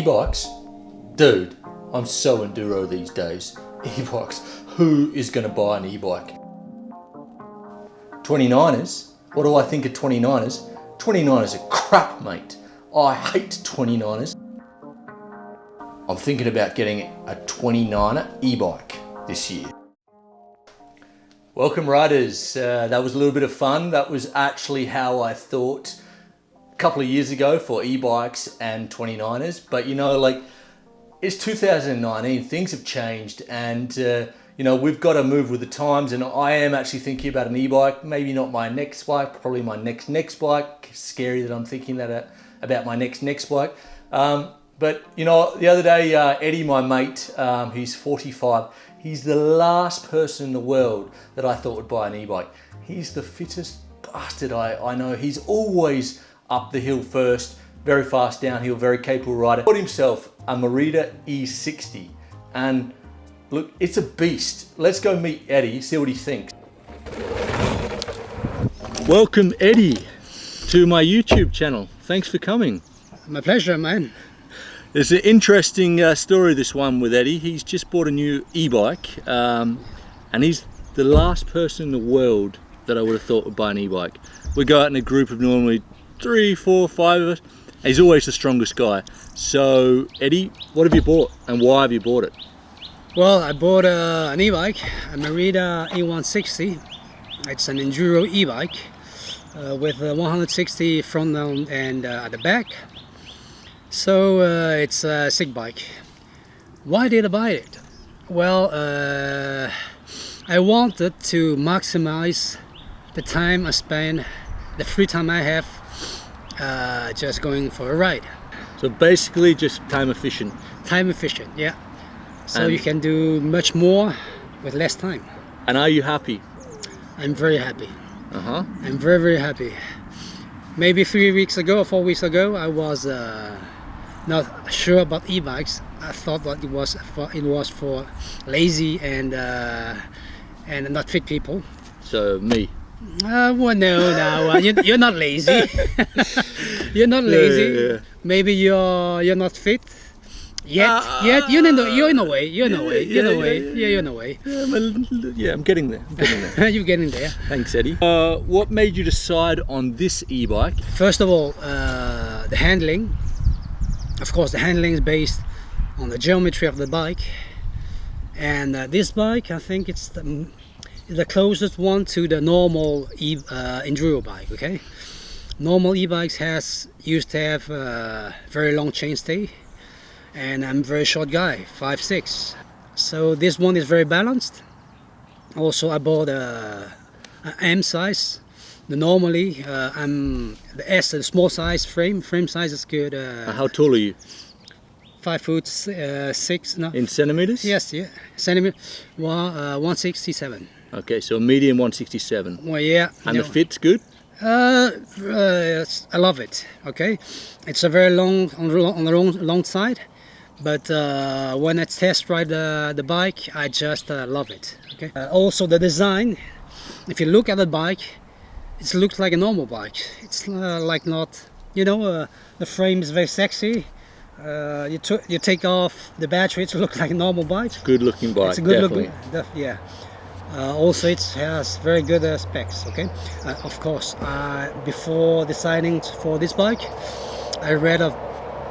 E-bikes? Dude, I'm so enduro these days. E-bikes, who is going to buy an e-bike? 29ers? What do I think of 29ers? 29ers are crap, mate. I hate 29ers. I'm thinking about getting a 29er e-bike this year. Welcome riders, that was a little bit of fun. That was actually how I thought a couple of years ago for e-bikes and 29ers, but you know, like, it's 2019, things have changed, and you know, we've got to move with the times, and I am actually thinking about an e-bike, maybe not my next bike, probably my next bike. Scary that I'm thinking that about my next bike. But you know, the other day, Eddie, my mate, he's 45, he's the last person in the world that I thought would buy an e-bike. He's the fittest bastard I know. He's always up the hill first, very fast downhill, very capable rider. He bought himself a Merida E160, and look, it's a beast. Let's go meet Eddie, see what he thinks. Welcome, Eddie, to my YouTube channel. Thanks for coming. My pleasure, man. It's an interesting story, this one with Eddie. He's just bought a new e-bike, and he's the last person in the world that I would have thought would buy an e-bike. We go out in a group of normally 3, 4, 5 of us. He's always the strongest guy. So, Eddie, what have you bought, and why have you bought it? Well, I bought an e-bike, a Merida E160. It's an enduro e-bike with 160 front and at the back. So it's a sick bike. Why did I buy it? Well, I wanted to maximize the time I spend, the free time I have, just going for a ride. So basically just time efficient. Time efficient, yeah. So you can do much more with less time. And are you happy? I'm very happy. Uh-huh. I'm very, very happy. Maybe 3 weeks ago or 4 weeks ago, I was not sure about e-bikes. I thought that it was for lazy and not fit people. So me. Well, no, you're not lazy. You're not lazy. Yeah. Maybe you're not fit yet. You're in a way. Yeah, I'm getting there. You're getting there. Thanks, Eddie. What made you decide on this e-bike? First of all, the handling. Of course, the handling is based on the geometry of the bike, and this bike, I think it's the closest one to the normal enduro bike. Okay, normal e-bikes used to have very long chainstay, and I'm a very short guy, 5'6". So this one is very balanced. Also, I bought a M size. Normally, I'm the S, the small size frame size is good. How tall are you? 5'6". No. In centimeters? Yes, yeah, centimeter. 167. Okay, so a medium 167. Well, yeah. And the fit's good? I love it. Okay, it's a very long on the long side, but when I test ride the bike, I just love it. Okay. Also, the design. If you look at the bike, it looks like a normal bike. It's like not, you know, the frame is very sexy. You take off the battery, it looks like a normal bike. Good looking bike. It's a good definitely. looking, yeah. Also, it has very good specs. Okay, of course. Before deciding for this bike, I read a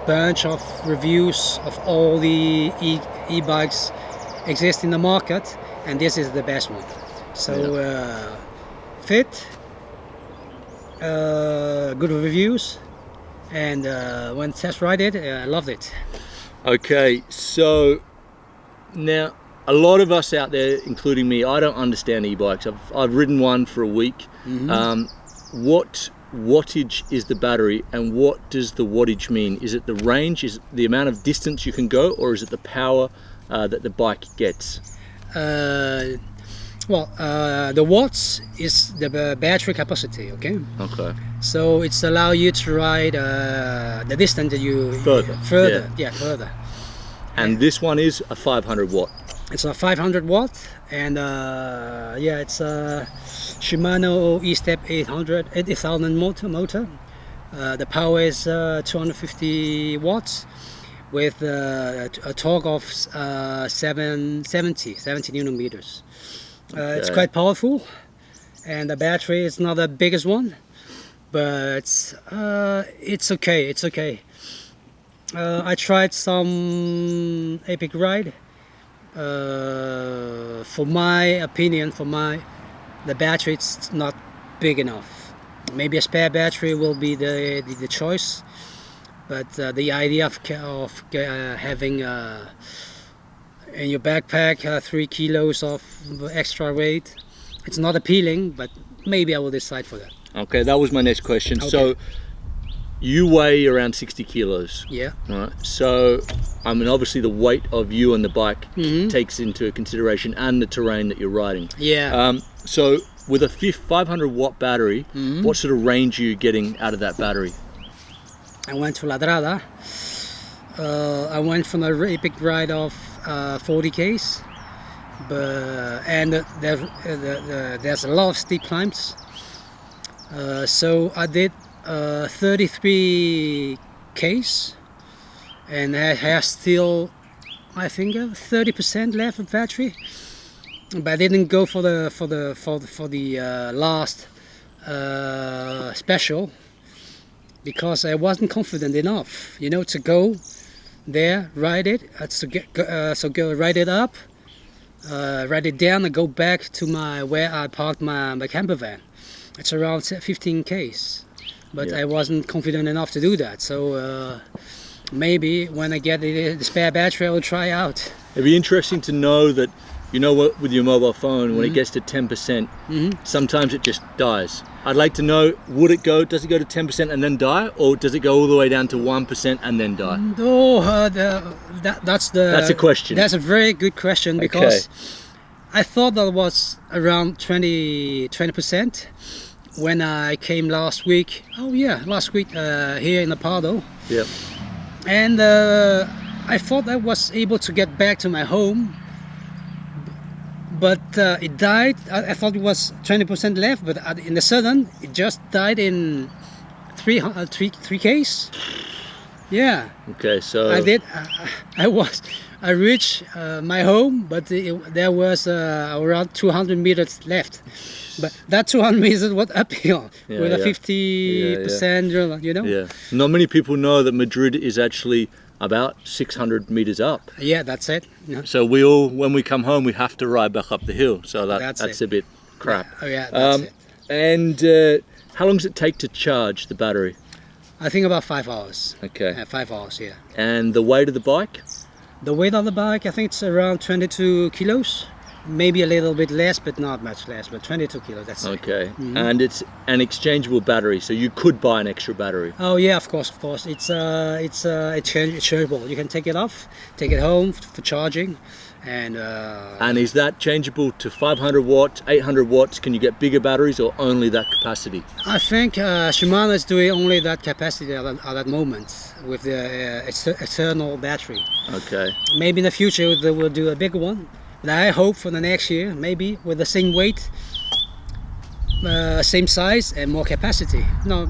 bunch of reviews of all the e-bikes exist in the market, and this is the best one. So fit. Good reviews, and when test ride it, I loved it. Okay, so now a lot of us out there, including me, I don't understand e-bikes. I've ridden one for a week. Mm-hmm. What wattage is the battery, and what does the wattage mean? Is it the range, is it the amount of distance you can go, or is it the power that the bike gets? Well, the watts is the battery capacity, okay? Okay. So it's allow you to ride the distance that you... Further. And this one is a 500 watt. It's a 500 watt, and yeah, it's a Shimano E-Step 8000 motor. The power is 250 watts. with a torque of 70 Newton meters. It's quite powerful, and the battery is not the biggest one, but it's okay. It's okay. I tried some Epic Ride. For my opinion, the battery, it's not big enough. Maybe a spare battery will be the choice, but the idea of having in your backpack 3 kilos of extra weight, it's not appealing, but maybe I will decide for that. Okay, that was my next question. Okay. So you weigh around 60 kilos. Yeah. Right. So, I mean, obviously the weight of you and the bike Mm-hmm. takes into consideration, and the terrain that you're riding. Yeah. So with a 500 watt battery, Mm-hmm. what sort of range are you getting out of that battery? I went to Ladrada. I went from a Epic Ride of 40 Ks, and there's a lot of steep climbs. So I did 33 Ks, and I have still, I think, 30% left of battery. But I didn't go for the last special, because I wasn't confident enough, to go there, ride it, go ride it up, ride it down, and go back to where I parked my camper van. It's around 15 Ks, but Yeah. I wasn't confident enough to do that. So maybe when I get the spare battery, I will try out. It'd be interesting to know that, what, with your mobile phone, when it gets to 10%, sometimes it just dies. I'd like to know, does it go to 10% and then die, or does it go all the way down to 1% and then die? Oh, that's That's a question. That's a very good question, because I thought that was around 20%. When I came last week, here in Apado, Yeah. and I thought I was able to get back to my home, but it died. I thought it was 20% left, but in the sudden, it just died in 3 Ks. Yeah. Okay, so I did. I reached my home, but there was around 200 meters left. But that 200 meters was uphill with a 50%, Yeah. Not many people know that Madrid is actually about 600 meters up. Yeah, that's it. Yeah. So when we come home, we have to ride back up the hill. So that's it. a bit crap. Oh yeah, that's it. And how long does it take to charge the battery? I think about 5 hours. Okay. 5 hours, yeah. And the weight of the bike? The weight of the bike, I think it's around 22 kilos. Maybe a little bit less, but not much less, but 22 kilos, that's it. Okay. And it's an exchangeable battery, so you could buy an extra battery. Oh yeah, of course. It's changeable. You can take it off, take it home for charging, and is that changeable to 500 watts, 800 watts? Can you get bigger batteries, or only that capacity? I think Shimano is doing only that capacity at that moment with the external battery. Okay. Maybe in the future they will do a bigger one. But I hope for the next year, maybe with the same weight, same size, and more capacity. No,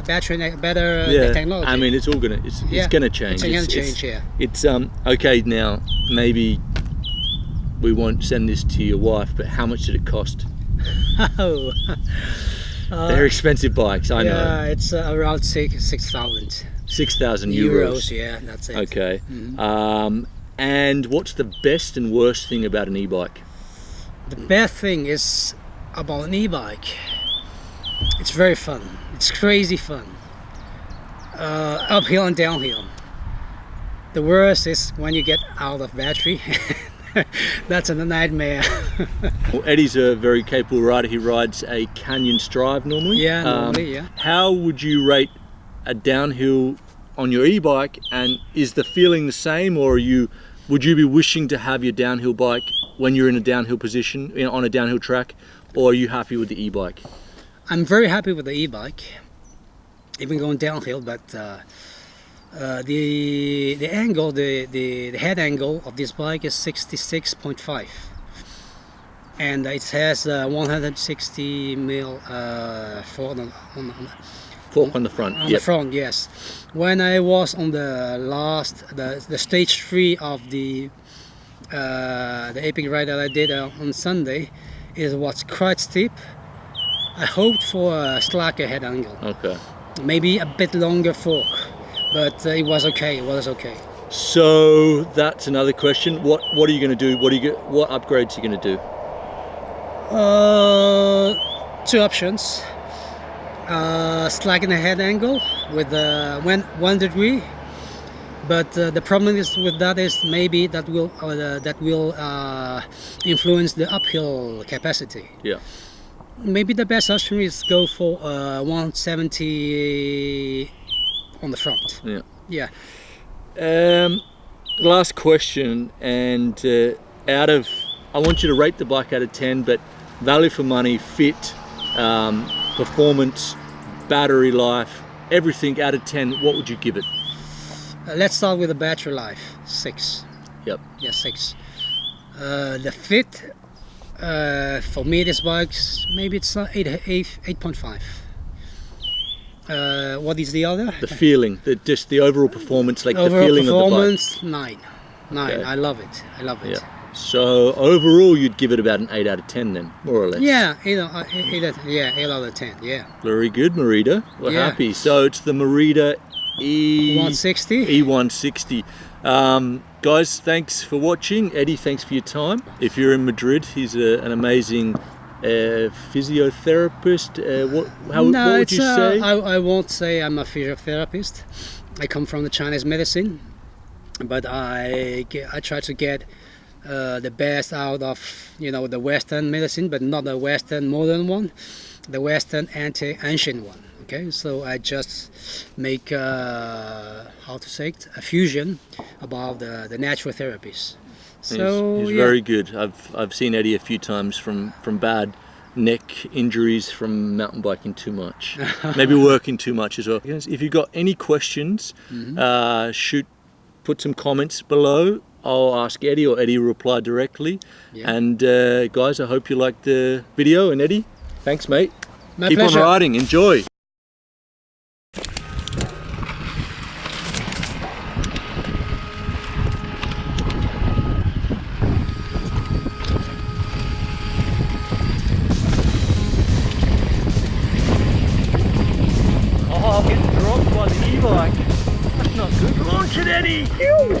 battery, better technology. I mean, it's all gonna change. It's gonna change. Yeah. It's okay now. Maybe we won't send this to your wife, but how much did it cost? Oh. They're expensive bikes, I know. Yeah, it's around 6,000. 6,000 euros. Yeah, that's it. Okay. And what's the best and worst thing about an e-bike? The best thing is about an e-bike, it's very fun. It's crazy fun. Uphill and downhill. The worst is when you get out of battery. That's a nightmare. Well, Eddie's a very capable rider. He rides a Canyon Strive normally. Yeah, normally, yeah. How would you rate a downhill on your e-bike, and is the feeling the same, or would you be wishing to have your downhill bike when you're in a downhill position, on a downhill track, or are you happy with the e-bike? I'm very happy with the e-bike, even going downhill, but the angle, the head angle of this bike is 66.5, and it has 160 mil Fork on the front. On the front, yes. When I was on the stage 3 of the epic ride that I did on Sunday, it was quite steep. I hoped for a slacker head angle. Okay. Maybe a bit longer fork, but it was okay. It was okay. So that's another question. What are you going to do? What upgrades are you going to do? 2 options. Slacken the head angle with 1 degree, but the problem is with that is maybe that will influence the uphill capacity. Yeah. Maybe the best option is go for 170 on the front. Yeah. Yeah. Last question, and I want you to rate the bike out of 10, but value for money, fit, performance, battery life, everything out of 10, what would you give it? Let's start with the battery life. 6. Yep. Yeah, 6. The fit, for me, this bike's maybe it's 8.5. What is the other? The feeling, just the overall performance, like Overall the feeling performance, of the bike. 9. Okay. I love it. Yeah. So overall, you'd give it about an 8 out of 10 then, more or less. Yeah, 8 out of 10. Yeah. Very good, Merida. We're Yeah. happy. So it's the Merida E160. E160. Guys, thanks for watching. Eddie, thanks for your time. If you're in Madrid, he's an amazing physiotherapist. What would you say? I won't say I'm a physiotherapist. I come from the Chinese medicine, but I try to get the best out of the Western medicine, but not the Western modern one, the Western ancient one. Okay, so I just make a fusion about the natural therapies. So he's very good. I've seen Eddie a few times from bad neck injuries from mountain biking too much, maybe working too much as well. If you've got any questions, put some comments below. I'll ask Eddie, or Eddie will reply directly. Yeah. And guys, I hope you liked the video. And Eddie, thanks, mate. My Keep pleasure. on riding. Enjoy. Oh, I'm getting dropped by the e-bike. That's not good. Launch it, Eddie! Ew.